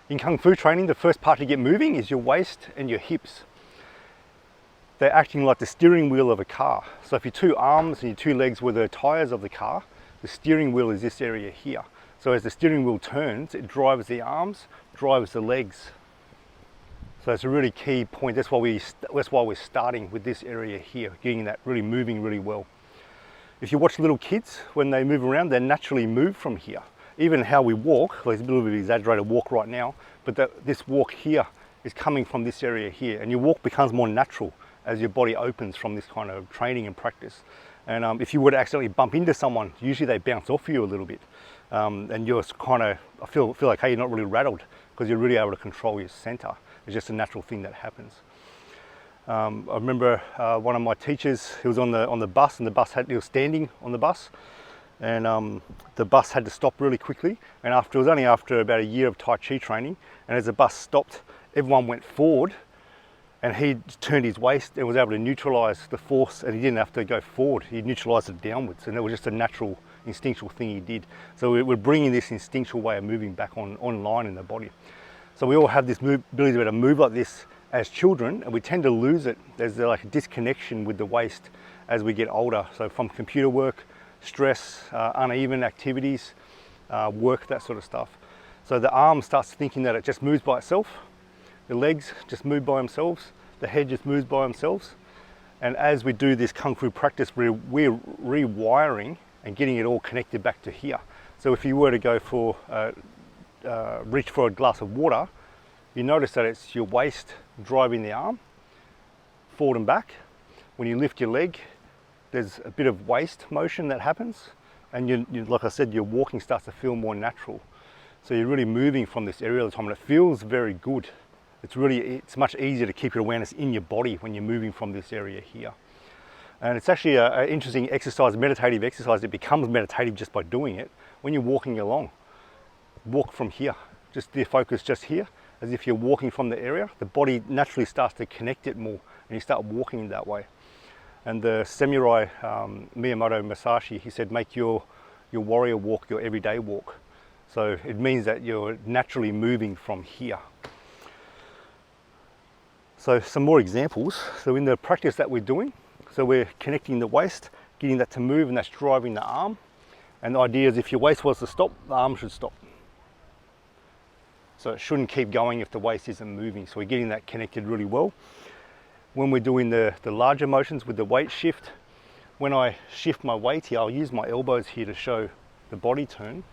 In Kung Fu training, the first part to get moving is your waist and your hips. They're acting like the steering wheel of a car. So if your two arms and your two legs were the tires of the car, the steering wheel is this area here. So as the steering wheel turns, it drives the arms, drives the legs. So it's a really key point. That's why we're starting with this area here, getting that really moving really well. If you watch little kids, when they move around, they naturally move from here. Even how we walk, like it's a little bit exaggerated walk right now, but this walk here is coming from this area here, and your walk becomes more natural as your body opens from this kind of training and practice. And if you were to accidentally bump into someone, usually they bounce off you a little bit. And you're kind of, I feel like, hey, you're not really rattled because you're really able to control your center. It's just a natural thing that happens. I remember one of my teachers, he was on the bus, and he was standing on the bus, and the bus had to stop really quickly. And it was only after about a year of Tai Chi training, and as the bus stopped, everyone went forward, and he turned his waist and was able to neutralize the force, and he didn't have to go forward, he neutralized it downwards, and it was just a natural instinctual thing he did. So we're bringing this instinctual way of moving back online in the body. So we all have this ability to be able to move like this as children, and we tend to lose it. There's like a disconnection with the waist as we get older. So from computer work, stress, uneven activities, work, that sort of stuff. So the arm starts thinking that it just moves by itself. The legs just move by themselves. The head just moves by themselves. And as we do this Kung Fu practice, we're rewiring and getting it all connected back to here. So if you were to go for, reach for a glass of water, you notice that it's your waist driving the arm forward and back. When you lift your leg, there's a bit of waist motion that happens, and like I said, your walking starts to feel more natural. So you're really moving from this area all the time, and it feels very good. It's much easier to keep your awareness in your body when you're moving from this area here. And it's actually an interesting exercise, meditative exercise. It becomes meditative just by doing it. When you're walking along, walk from here. Just the focus just here, as if you're walking from the area. The body naturally starts to connect it more, and you start walking that way. And the samurai Miyamoto Musashi, he said, make your warrior walk your everyday walk. So it means that you're naturally moving from here. So some more examples. So in the practice that we're doing, so we're connecting the waist, getting that to move, and that's driving the arm. And the idea is if your waist was to stop, the arm should stop. So it shouldn't keep going if the waist isn't moving. So we're getting that connected really well. When we're doing the larger motions with the weight shift, when I shift my weight here, I'll use my elbows here to show the body turn.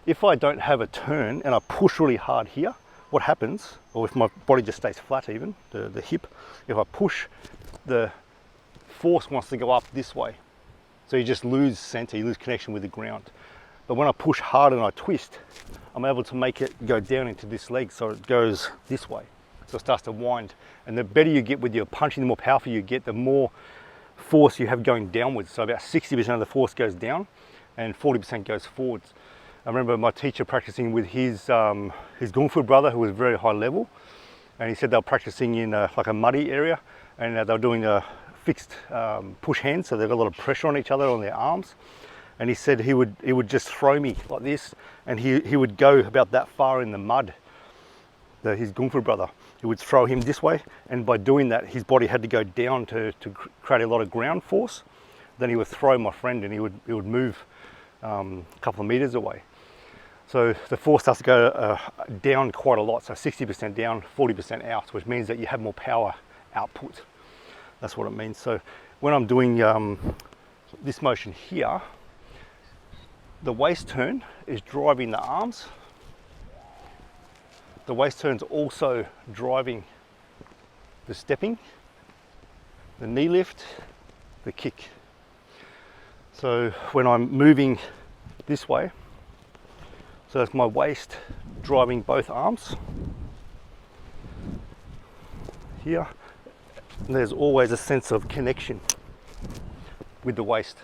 If I don't have a turn and I push really hard here, what happens, or if my body just stays flat even, the hip, if I push, the force wants to go up this way. So you just lose center, you lose connection with the ground. But when I push hard and I twist, I'm able to make it go down into this leg, so it goes this way. So it starts to wind. And the better you get with your punching, the more powerful you get, the more force you have going downwards. So about 60% of the force goes down and 40% goes forwards. I remember my teacher practicing with his Kung Fu brother, who was very high level, and he said they were practicing in like a muddy area, and they were doing a fixed push hands, so they got a lot of pressure on each other on their arms. And he said he would just throw me like this, and he would go about that far in the mud. His Kung Fu brother, he would throw him this way, and by doing that, his body had to go down to create a lot of ground force. Then he would throw my friend, and he would move a couple of meters away. So the force starts to go down quite a lot, so 60% down, 40% out, which means that you have more power output. That's what it means. So when I'm doing this motion here, the waist turn is driving the arms. The waist turn's also driving the stepping, the knee lift, the kick. So when I'm moving this way, so it's my waist driving both arms. Here, and there's always a sense of connection with the waist.